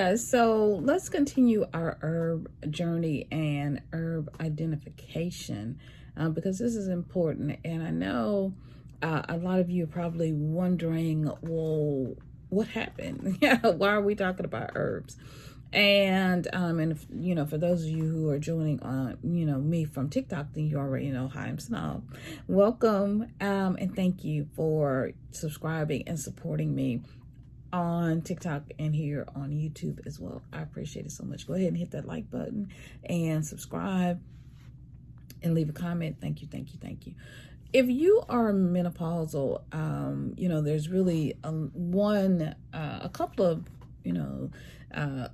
guys, so let's continue our herb journey and herb identification because this is important. And I know a lot of you are probably wondering, well, what happened? Why are we talking about herbs? And if, for those of you who are joining on, me from TikTok, then you already know, hi, I'm Synolve. Welcome, and thank you for subscribing and supporting me on TikTok and here on YouTube as well. I appreciate it so much. Go ahead and hit that like button and subscribe and leave a comment. Thank you, thank you, thank you. If you are menopausal, there's really a couple of,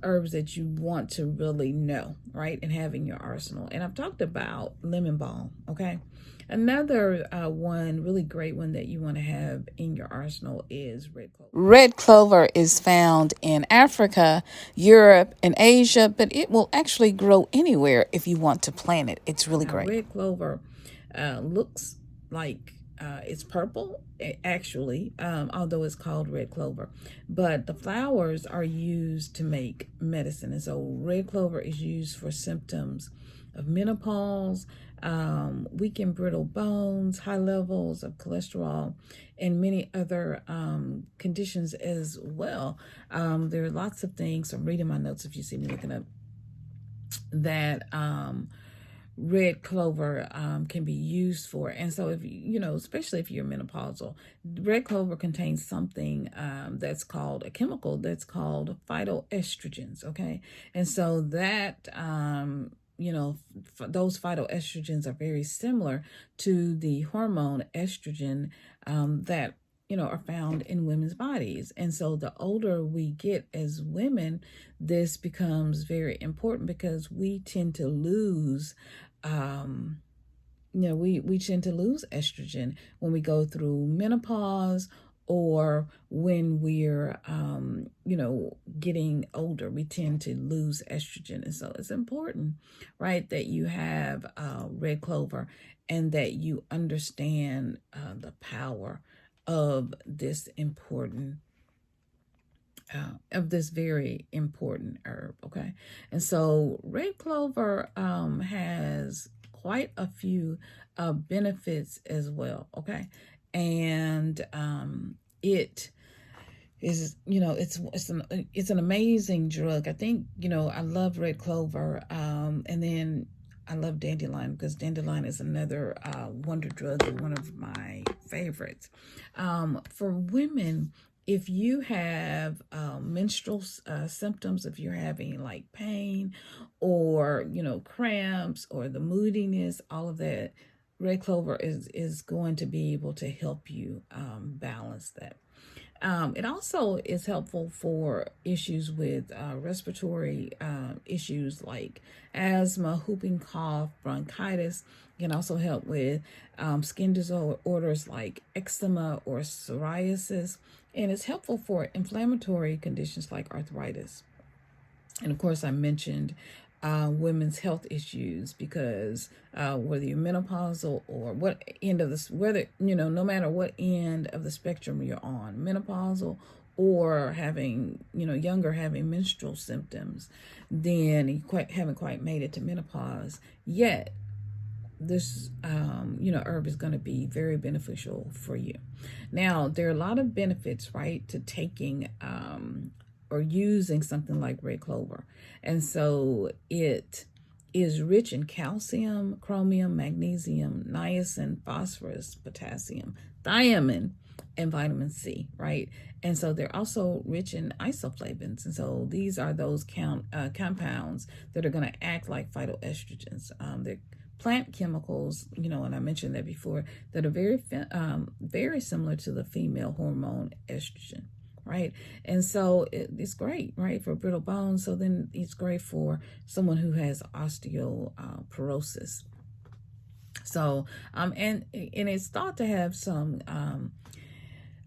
herbs that you want to really know, right, and have in your arsenal. And I've talked about lemon balm, okay? Another one, really great one that you want to have in your arsenal is red clover. Red clover is found in Africa, Europe, and Asia, but it will actually grow anywhere if you want to plant it. It's really great. Red clover looks like it's purple, actually, although it's called red clover. But the flowers are used to make medicine. And so red clover is used for symptoms of menopause, weak and brittle bones, high levels of cholesterol, and many other conditions as well. There are lots of things. I'm reading my notes if you see me looking up that red clover can be used for. And so if especially if you're menopausal, red clover contains something that's called a chemical that's called phytoestrogens. Okay. And so that those phytoestrogens are very similar to the hormone estrogen that are found in women's bodies. And so the older we get as women, this becomes very important because we tend to lose we tend to lose estrogen when we go through menopause, or when we're getting older, we tend to lose estrogen. And so it's important, right, that you have red clover and that you understand the power of this very important herb. Okay. And so red clover has quite a few benefits as well. Okay. And it is, it's an amazing drug. I think, I love red clover. And then I love dandelion, because dandelion is another wonder drug, one of my favorites. For women, if you have menstrual symptoms, if you're having like pain or, cramps or the moodiness, all of that, red clover is going to be able to help you balance that. It also is helpful for issues with respiratory issues like asthma, whooping cough, bronchitis. It can also help with skin disorders like eczema or psoriasis. And it's helpful for inflammatory conditions like arthritis. And of course, I mentioned women's health issues, because whether you're menopausal or what end of this, no matter what end of the spectrum you're on, menopausal or having, having menstrual symptoms, then you haven't quite made it to menopause yet, this, herb is going to be very beneficial for you. Now, there are a lot of benefits, right, to taking or using something like red clover. And so it is rich in calcium, chromium, magnesium, niacin, phosphorus, potassium, thiamine, and vitamin C, right? And so they're also rich in isoflavones. And so these are those compounds that are going to act like phytoestrogens. They're plant chemicals, and I mentioned that before, that are very similar to the female hormone estrogen. Right. And so it's great, right, for brittle bones. So then it's great for someone who has osteoporosis. So, and it's thought to have some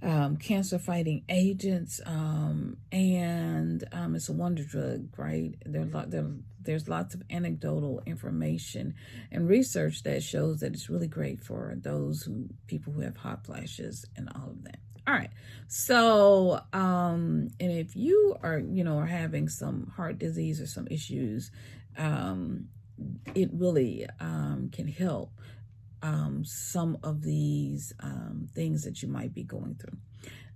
cancer fighting agents, and it's a wonder drug, right? There's lots of anecdotal information and research that shows that it's really great for people who have hot flashes and all of that. All right. So, and if you are, are having some heart disease or some issues, um, it really can help some of these things that you might be going through.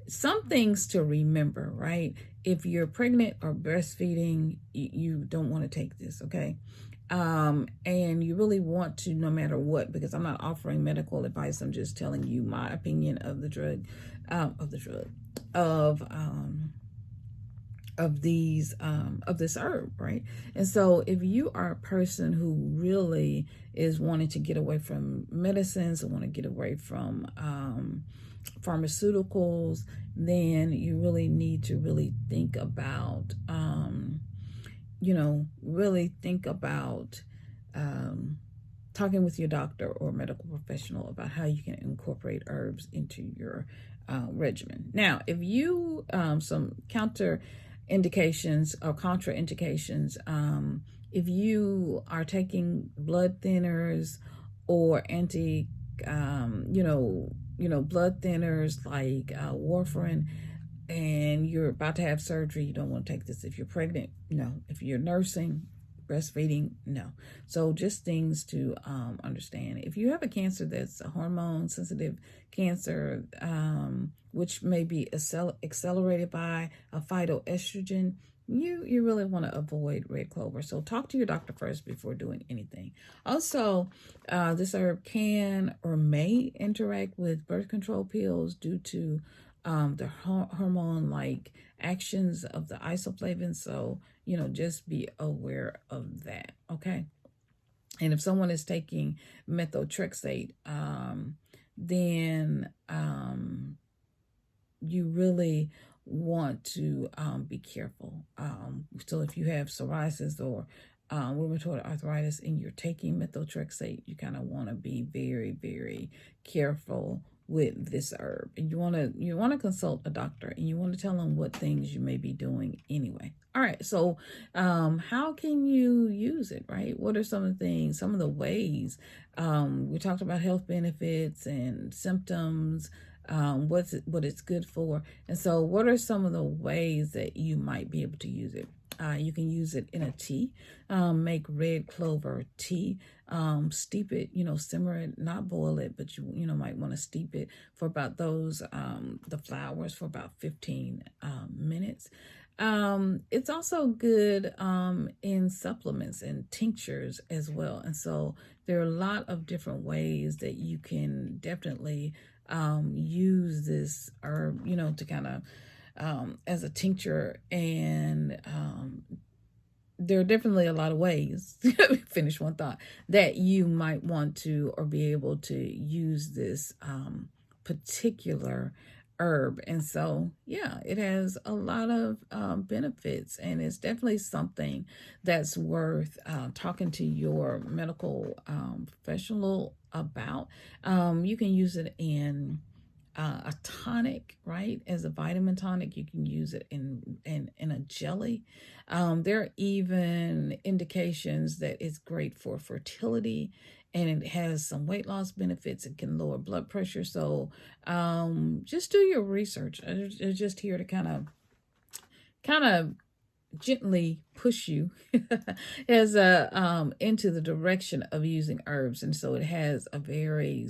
Some things to remember, right? If you're pregnant or breastfeeding, you don't want to take this, okay? And you really want to, no matter what, because I'm not offering medical advice, I'm just telling you my opinion of the drug, of of this herb, right? And so if you are a person who really is wanting to get away from medicines and want to get away from pharmaceuticals, then you really need to really think about really think about talking with your doctor or medical professional about how you can incorporate herbs into your regimen. Now, if you some counter indications or contraindications, if you are taking blood thinners or blood thinners like Warfarin, and you're about to have surgery, you don't want to take this. If you're pregnant, no. If you're nursing, breastfeeding, no. So just things to understand. If you have a cancer that's a hormone sensitive cancer, which may be accelerated by a phytoestrogen, you really want to avoid red clover. So talk to your doctor first before doing anything. Also, this herb can or may interact with birth control pills due to the hormone-like actions of the isoflavin. So, just be aware of that, okay? And if someone is taking methotrexate, then you really want to be careful. So if you have psoriasis or rheumatoid arthritis and you're taking methotrexate, you kind of want to be very, very careful with this herb. And you want to consult a doctor, and you want to tell them what things you may be doing anyway. All right, so how can you use it, right? What are some of the things, some of the ways? We talked about health benefits and symptoms, what it's good for. And so what are some of the ways that you might be able to use it? You can use it in a tea, make red clover tea, steep it, simmer it, not boil it, but you might want to steep it for about the flowers for about 15 minutes. It's also good in supplements and tinctures as well. And so there are a lot of different ways that you can definitely use this herb, to kind of as a tincture. And there are definitely a lot of ways, finish one thought, that you might want to or be able to use this particular herb. And so, yeah, it has a lot of benefits, and it's definitely something that's worth talking to your medical professional about. You can use it in a tonic, right? As a vitamin tonic. You can use it in a jelly. There are even indications that it's great for fertility, and it has some weight loss benefits. It can lower blood pressure. So just do your research. I'm just here to kind of gently push you as into the direction of using herbs. And so it has a very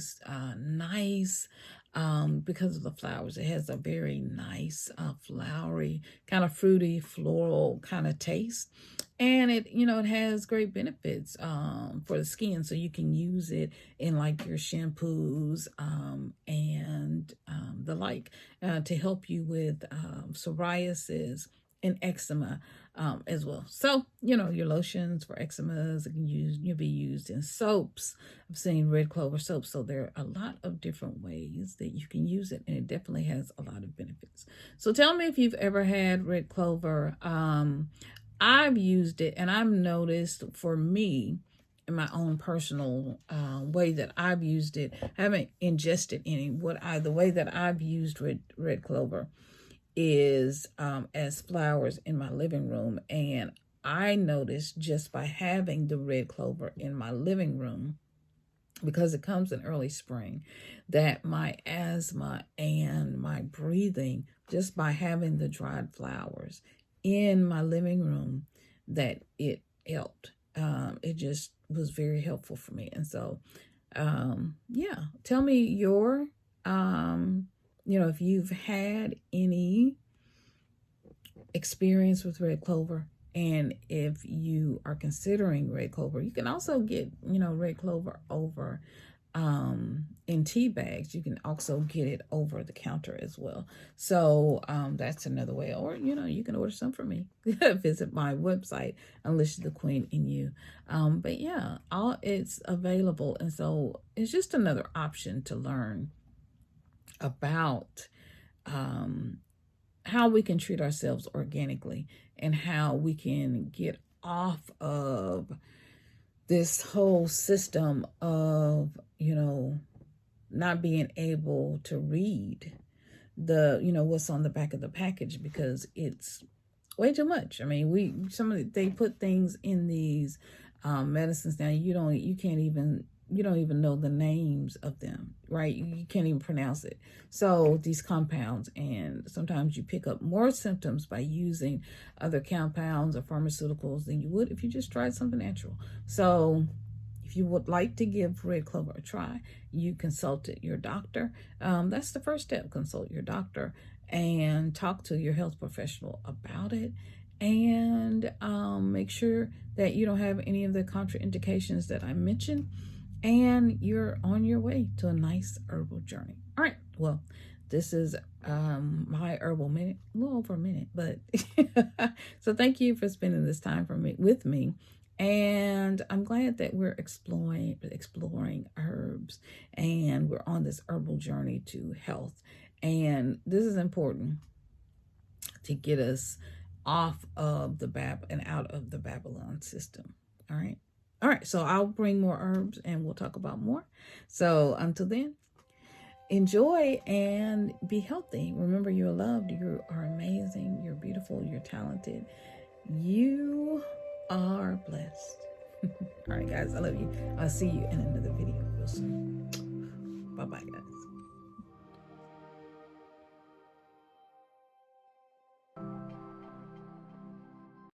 nice, because of the flowers, it has a very nice flowery, kind of fruity, floral kind of taste. And it has great benefits for the skin. So you can use it in like your shampoos and the like to help you with psoriasis and eczema as well. So, your lotions for eczemas you'll be used in soaps. I've seen red clover soap. So there are a lot of different ways that you can use it, and it definitely has a lot of benefits. So tell me if you've ever had red clover. I've used it, and I've noticed for me, in my own personal way that I've used it, I haven't ingested any. The way that I've used red clover is as flowers in my living room. And I noticed just by having the red clover in my living room because it comes in early spring, that my asthma and my breathing, just by having the dried flowers in my living room, that it helped. It just was very helpful for me. And so, yeah, tell me your, if you've had any experience with red clover. And if you are considering red clover, you can also get, red clover over in tea bags. You can also get it over the counter as well. So that's another way. Or, you can order some from me. Visit my website, Unleash the Queen in You. But yeah, it's available. And so it's just another option to learn about how we can treat ourselves organically and how we can get off of this whole system of, not being able to read what's on the back of the package, because it's way too much. I mean, they put things in these medicines now. You don't even know the names of them, right? You can't even pronounce it. So these compounds, and sometimes you pick up more symptoms by using other compounds or pharmaceuticals than you would if you just tried something natural. So if you would like to give red clover a try, you consulted your doctor. That's the first step. Consult your doctor and talk to your health professional about it. And make sure that you don't have any of the contraindications that I mentioned. And you're on your way to a nice herbal journey. All right. Well, this is my herbal minute, a little over a minute, but so thank you for spending this time with me. And I'm glad that we're exploring herbs, and we're on this herbal journey to health. And this is important to get us off of and out of the Babylon system. All right. All right, so I'll bring more herbs and we'll talk about more. So until then, enjoy and be healthy. Remember, you're loved, you are amazing, you're beautiful, you're talented, you are blessed. All right, guys, I love you. I'll see you in another video real soon. Bye-bye, guys.